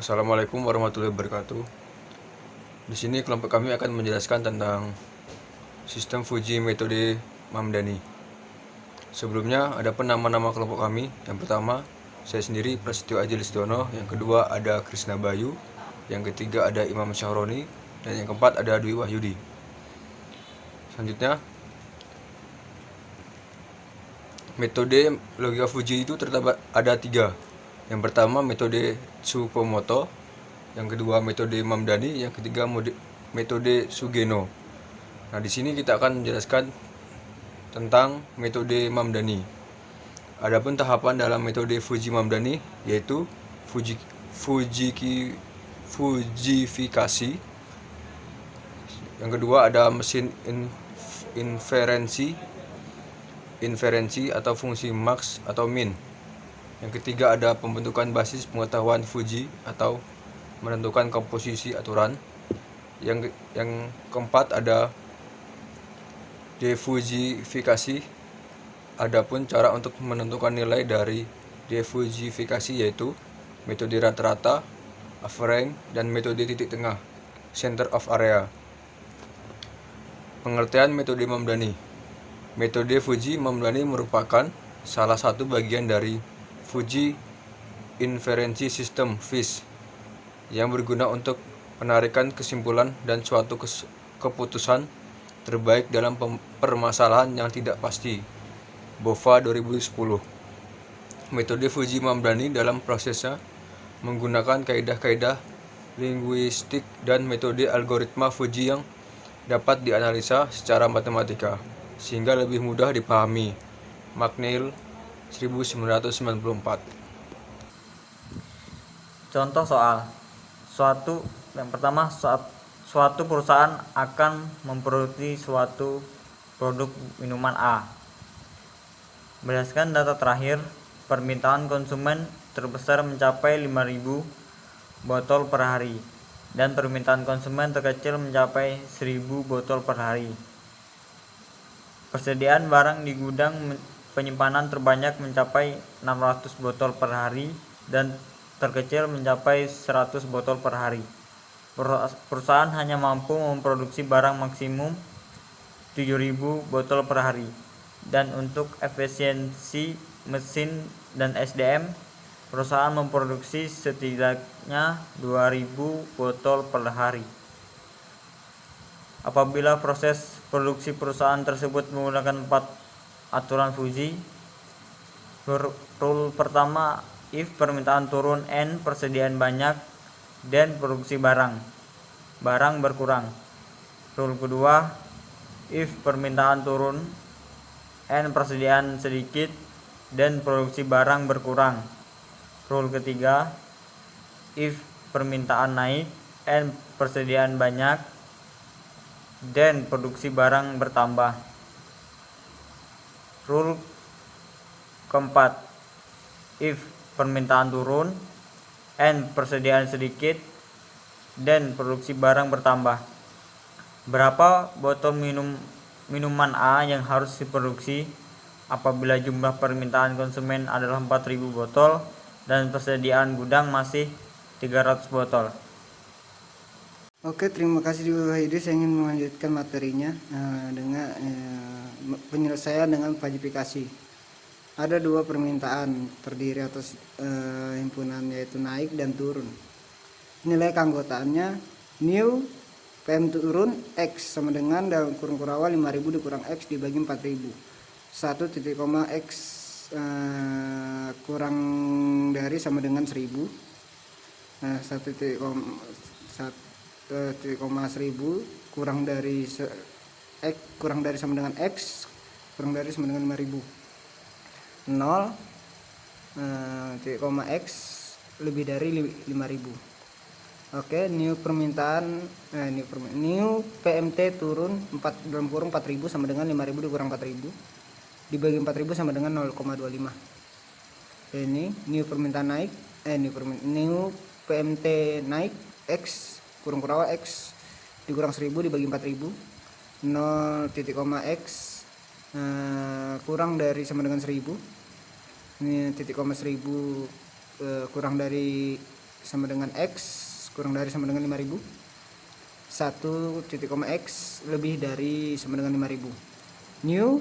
Assalamualaikum warahmatullahi wabarakatuh. Di sini kelompok kami akan menjelaskan tentang sistem Fuji metode Mamdani. Sebelumnya ada nama-nama kelompok kami. Yang pertama, saya sendiri Prasetyo Aji Listiono. Yang kedua ada Krisna Bayu. Yang ketiga ada Imam Syahroni. Dan yang keempat ada Dwi Wahyudi. Selanjutnya, metode logika Fuji itu terdapat ada 3. Yang pertama metode Tsukamoto, yang kedua metode Mamdani, yang ketiga metode Sugeno. Nah, di sini kita akan menjelaskan tentang metode Mamdani. Adapun tahapan dalam metode Fuji Mamdani yaitu fujifikasi. Yang kedua ada mesin inferensi atau fungsi max atau min. Yang ketiga ada pembentukan basis pengetahuan Fuji atau menentukan komposisi aturan. Yang keempat ada defujifikasi. Adapun cara untuk menentukan nilai dari defujifikasi yaitu metode rata-rata, average, dan metode titik tengah, center of area. Pengertian metode Mamdani. Metode Fuji Mamdani merupakan salah satu bagian dari Fuji Inferensi System (FIS) yang berguna untuk penarikan kesimpulan dan suatu keputusan terbaik dalam permasalahan yang tidak pasti. Bova 2010. Metode Fuji Mamdani dalam prosesnya menggunakan kaidah-kaidah linguistik dan metode algoritma Fuji yang dapat dianalisa secara matematika sehingga lebih mudah dipahami. McNeil 1994. Contoh soal. Yang pertama, suatu perusahaan akan memproduksi suatu produk minuman A. Berdasarkan data terakhir, permintaan konsumen terbesar mencapai 5.000 botol per hari dan permintaan konsumen terkecil mencapai 1.000 botol per hari. Persediaan barang di gudang penyimpanan terbanyak mencapai 600 botol per hari dan terkecil mencapai 100 botol per hari. Perusahaan hanya mampu memproduksi barang maksimum 7.000 botol per hari. Dan untuk efisiensi mesin dan SDM, perusahaan memproduksi setidaknya 2.000 botol per hari. Apabila proses produksi perusahaan tersebut menggunakan 4 aturan Fuji. Rule pertama, if permintaan turun and persediaan banyak, then produksi barang berkurang. Rule kedua, if permintaan turun and persediaan sedikit, then produksi barang berkurang. Rule ketiga, if permintaan naik and persediaan banyak, then produksi barang bertambah. Rule keempat, if permintaan turun and persediaan sedikit, then produksi barang bertambah. Berapa botol minuman A yang harus diproduksi apabila jumlah permintaan konsumen adalah 4.000 botol dan persediaan gudang masih 300 botol? Oke, terima kasih Dwi Wahyudi. Saya ingin melanjutkan materinya dengan penyelesaian dengan fujifikasi. Ada 2 permintaan terdiri atas himpunan yaitu naik dan turun. Nilai keanggotaannya new PM turun X sama dengan dalam kurung kurawal 5.000 dikurang X dibagi 4.000. 1 titik koma X kurang dari sama dengan 1.000. 1 titik koma 1.000 kurang dari X kurang dari sama dengan X kurang dari sama dengan 5.000. 0 titik koma X lebih dari 5.000. Oke, new permintaan new PMT turun 4 dalam kurung 4.000 sama dengan 5.000 dikurang 4.000 dibagi 4.000 sama dengan 0,25. Ini new permintaan naik new PMT naik X kurang kurawal X dikurang 1.000 dibagi 4.000. 0 titik koma X kurang dari sama dengan 1.000. Ini titik koma 1.000 kurang dari sama dengan X kurang dari sama dengan 5000. 1 titik koma X lebih dari sama dengan 5000. New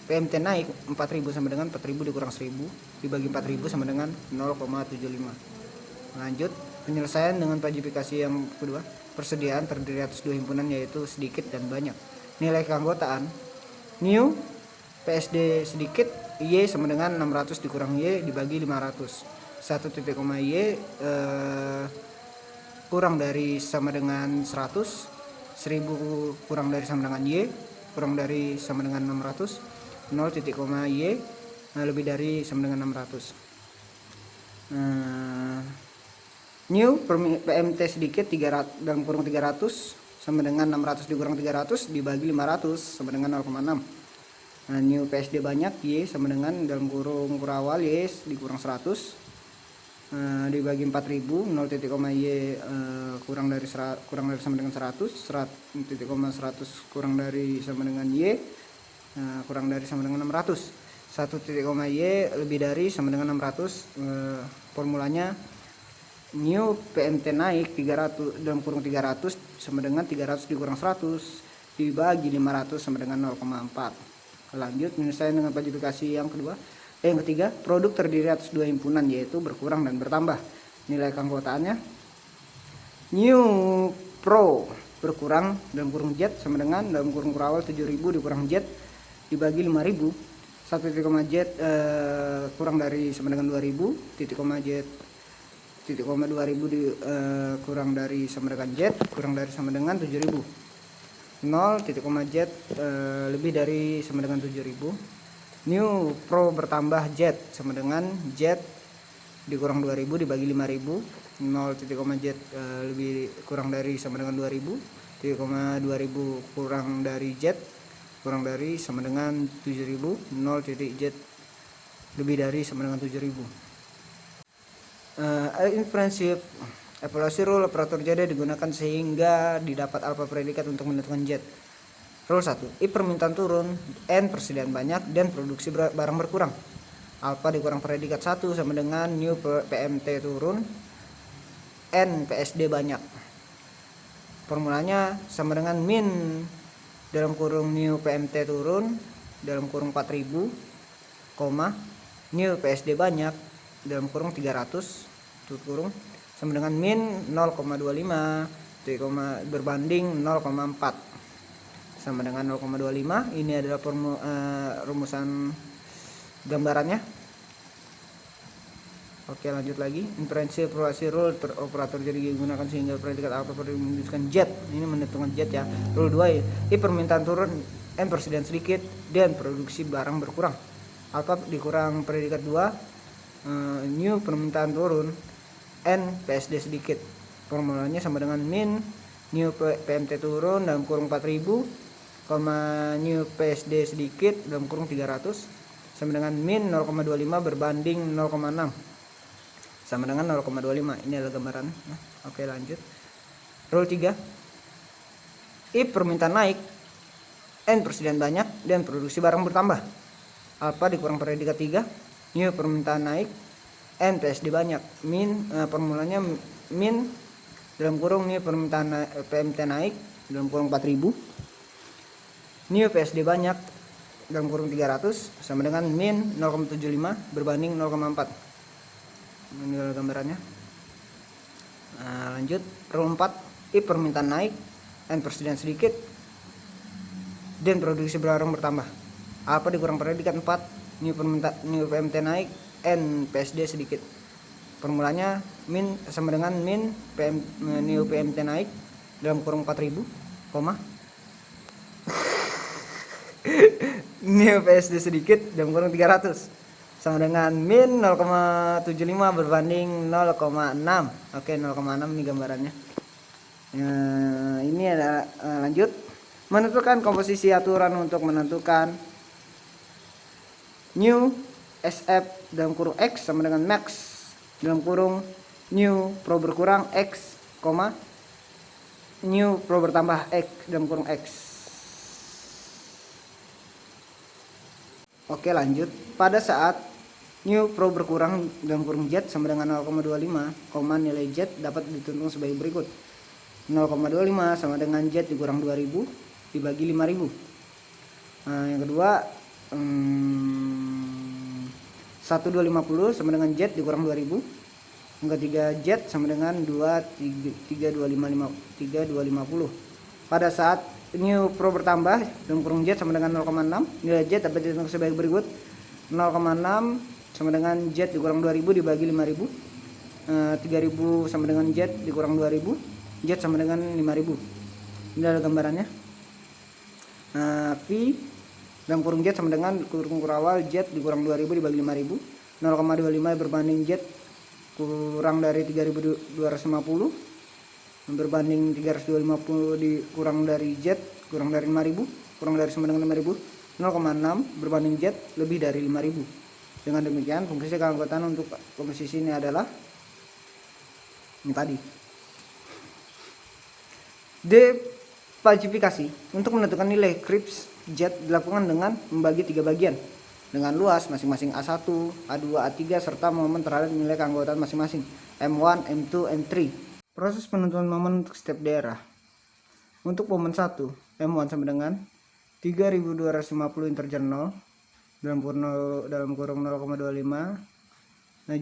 PMT naik 4000 sama dengan 4000 dikurang 1000 dibagi 4000 sama dengan 0,75. Lanjut penyelesaian dengan pacifikasi yang kedua. Persediaan terdiri atas dua himpunan yaitu sedikit dan banyak. Nilai keanggotaan new PSD sedikit Y sama dengan 600 dikurang Y dibagi 500. 1 titik koma Y kurang dari sama dengan 100. 1000 kurang dari sama dengan Y kurang dari sama dengan 600. 0 titik koma Y lebih dari sama dengan 600. New PMT sedikit 300 dalam kurung 300 sama dengan 600 dikurang 300 dibagi 500 sama dengan 0,6. New PSD banyak Y sama dengan dalam kurung kurawal Y dikurang 100 dibagi 4000. 0 titik koma Y kurang dari sama dengan 100. 1 titik koma 100 kurang dari sama dengan Y kurang dari sama dengan 600. 1 titik koma Y lebih dari sama dengan 600. Formulanya new PMT naik 300 dalam kurung 300 sama dengan 300 dikurang 100 dibagi 500 sama dengan 0,4. Lanjut penyelesaian dengan pacifikasi yang kedua. Yang ketiga, produk terdiri atas dua himpunan yaitu berkurang dan bertambah. Nilai keanggotaannya new pro berkurang dalam kurung Z sama dengan dalam kurung kurawal 7000 dikurang Z dibagi 5000. 1 titik koma Z kurang dari sama dengan 2000. Titik koma Z titik koma 2000 kurang dari sama dengan Z kurang dari sama dengan 7000. 0 titik koma Z lebih dari sama dengan 7000. New pro bertambah Z sama dengan Z dikurang 2000 dibagi 5000. 0 titik koma Z lebih kurang dari sama dengan 2000. Titik koma 2000 kurang dari Z kurang dari sama dengan 7000. 0 titik Z lebih dari sama dengan 7000. Inferensi evaluasi rule operator Z digunakan sehingga didapat alfa predikat untuk menentukan Z. Rule 1. If permintaan turun, N persediaan banyak, dan produksi barang berkurang. Alfa dikurang predikat 1 sama dengan new PMT turun, N PSD banyak. Formulanya sama dengan min dalam kurung new PMT turun dalam kurung 4000, new PSD banyak dalam kurung 300 tutup kurung sama dengan min 0,25 berbanding 0,4 sama dengan 0,25. Ini adalah rumusan gambarannya. Oke, lanjut lagi. Inferensi evaluasi rule operator jadi digunakan sehingga predikat alfa menunjukkan Z. Ini menentukan Z ya. Rule 2. If permintaan turun, N persediaan sedikit dan produksi barang berkurang. Alfa dikurang predikat 2. New permintaan turun, N PSD sedikit. Formulanya sama dengan min new PMT turun dalam kurung 4000, new PSD sedikit dalam kurung 300 sama dengan min 0,25 berbanding 0,6 sama dengan 0,25. Ini adalah gambaran. Oke, lanjut. Rule 3. If permintaan naik, N persediaan banyak dan produksi barang bertambah. Alfa dikurang predikat 3. New permintaan naik, N PSD banyak. Formulanya min dalam kurung new permintaan PMT naik dalam kurung 4000. New PSD banyak dalam kurung 300 sama dengan min 0,75 berbanding 0,4. Ini adalah gambarannya. Lanjut. Rule 4. If permintaan naik, N persediaan sedikit dan produksi barang bertambah. Alfa dikurang predikat 4. New PMT naik, N PSD sedikit. Formulanya min sama dengan min new PMT naik dalam kurung 4000, new PSD sedikit dalam kurung 300 sama dengan min 0,75 berbanding 0,6. Oke, 0,6 ini gambarannya. Ini adalah lanjut. Menentukan komposisi aturan untuk menentukan new SF dalam kurung X sama dengan max dalam kurung new pro berkurang X, new pro bertambah X dalam kurung X. Oke, lanjut. Pada saat New Pro berkurang dalam kurung Z sama dengan 0,25, nilai Z dapat ditentukan sebagai berikut. 0,25 sama dengan Z dikurang 2000 dibagi 5000. Nah, yang kedua 1250 sama dengan Z dikurang 2000. Yang ketiga Z sama dengan 3250. Pada saat New Pro bertambah dalam kurung Z sama dengan 0,6, nilai Z dapat ditentukan sebagai berikut. 0,6 sama dengan Z dikurang 2000 dibagi 5000. 3000 sama dengan Z dikurang 2000, Z sama dengan 5000. Ini adalah gambarannya. V dalam kurung Z sama dengan kurung awal Z dikurang 2000 dibagi 5000. 0,25 berbanding Z kurang dari 3250 berbanding 350 dikurang dari Z kurang dari 5000 kurang dari sama dengan 5000. 0,6 berbanding Z lebih dari 5000. Dengan demikian fungsi keanggotaan untuk komposisi ini adalah ini tadi. Depacifikasi untuk menentukan nilai Krips Z dilakukan dengan membagi 3 bagian dengan luas masing-masing A1, A2, A3 serta momen terhadap nilai keanggotaan masing-masing M1, M2, M3. Proses penentuan momen untuk setiap daerah. Untuk momen 1, M1 sama dengan 3250 integer 0 dalam kurung 0,25. Nah,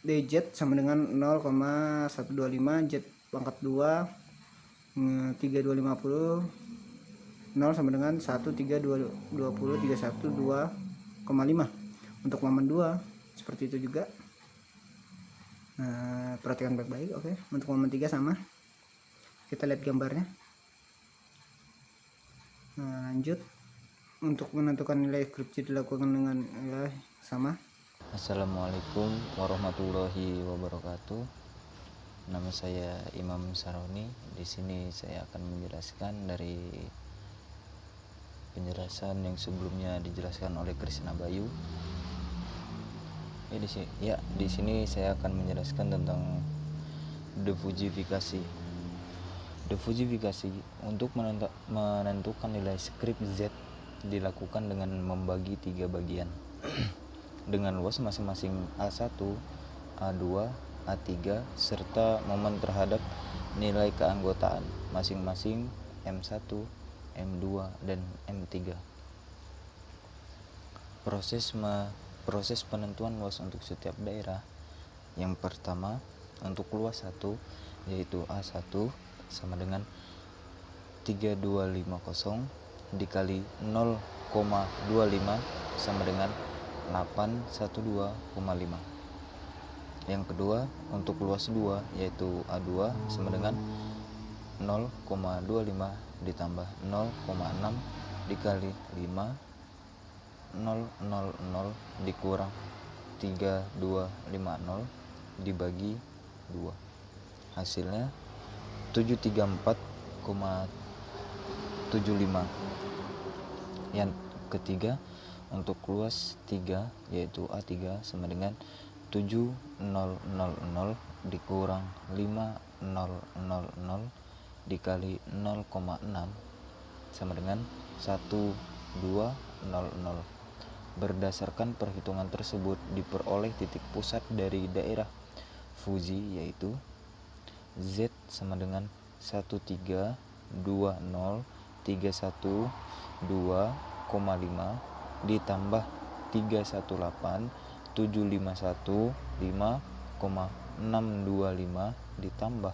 DZ sama dengan 0,125, Z pangkat 2 3250, 0 sama dengan 1320 31,2,5. Untuk momen 2 seperti itu juga. Nah, perhatikan baik-baik. Oke. Untuk momen 3 sama, kita lihat gambarnya. Nah, lanjut. Untuk menentukan nilai Krips dilakukan dengan nilai sama. Assalamualaikum warahmatullahi wabarakatuh. Nama saya Imam Saroni. Di sini saya akan menjelaskan dari penjelasan yang sebelumnya dijelaskan oleh Krisna Bayu. Di sini saya akan menjelaskan tentang defujifikasi. Defujifikasi untuk menentukan nilai Krips Z dilakukan dengan membagi 3 bagian dengan luas masing-masing A1, A2, A3 serta momen terhadap nilai keanggotaan masing-masing M1, M2, dan M3. Proses penentuan luas untuk setiap daerah. Yang pertama, untuk luas 1 yaitu A1 sama dengan 3250 dikali 0,25 sama dengan 812,5. Yang kedua, untuk luas 2 yaitu A2 sama dengan 0,25 ditambah 0,6 dikali 5 000 dikurang 3250 dibagi 2. Hasilnya 734,75. Yang ketiga, untuk luas 3 yaitu A3 sama dengan 7000 dikurang 5000 dikali 0,6 sama dengan 1200. Berdasarkan perhitungan tersebut diperoleh titik pusat dari daerah fuji yaitu Z sama dengan 1320312,5 ditambah 318751,625 ditambah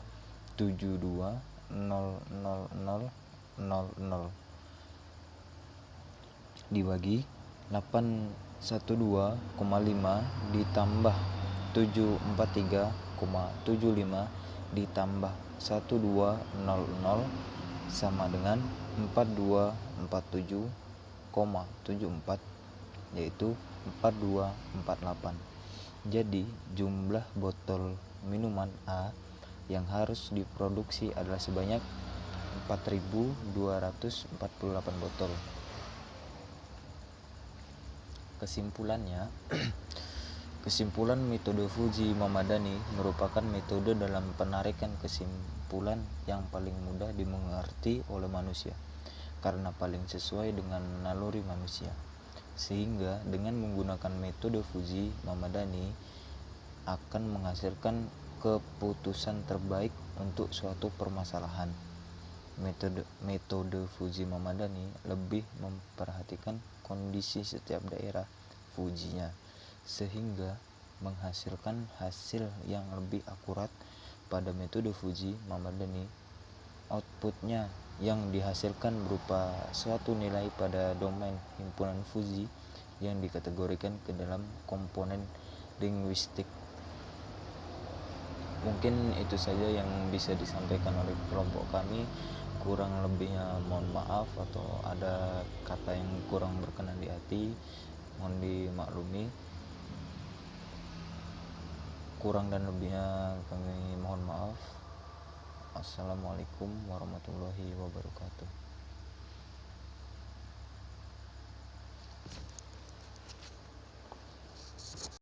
7200000 dibagi 812,5 ditambah 743,75 ditambah 1200 sama dengan 4247,74 yaitu 4248. Jadi jumlah botol minuman A yang harus diproduksi adalah sebanyak 4248 botol. Kesimpulannya, kesimpulan metode Fuji memadani merupakan metode dalam penarikan kesimpulan yang paling mudah dimengerti oleh manusia karena paling sesuai dengan naluri manusia. sehingga dengan menggunakan metode Fujii Mamadani akan menghasilkan keputusan terbaik untuk suatu permasalahan. Metode Fujii Mamadani lebih memperhatikan kondisi setiap daerah Fujiinya sehingga menghasilkan hasil yang lebih akurat. Pada metode Fujii Mamadani, outputnya yang dihasilkan berupa suatu nilai pada domain himpunan Fujii yang dikategorikan ke dalam komponen linguistik. Mungkin itu saja yang bisa disampaikan oleh kelompok kami. Kurang lebihnya mohon maaf, atau ada kata yang kurang berkenan di hati mohon dimaklumi. Kurang dan lebihnya kami mohon maaf. Assalamualaikum warahmatullahi wabarakatuh.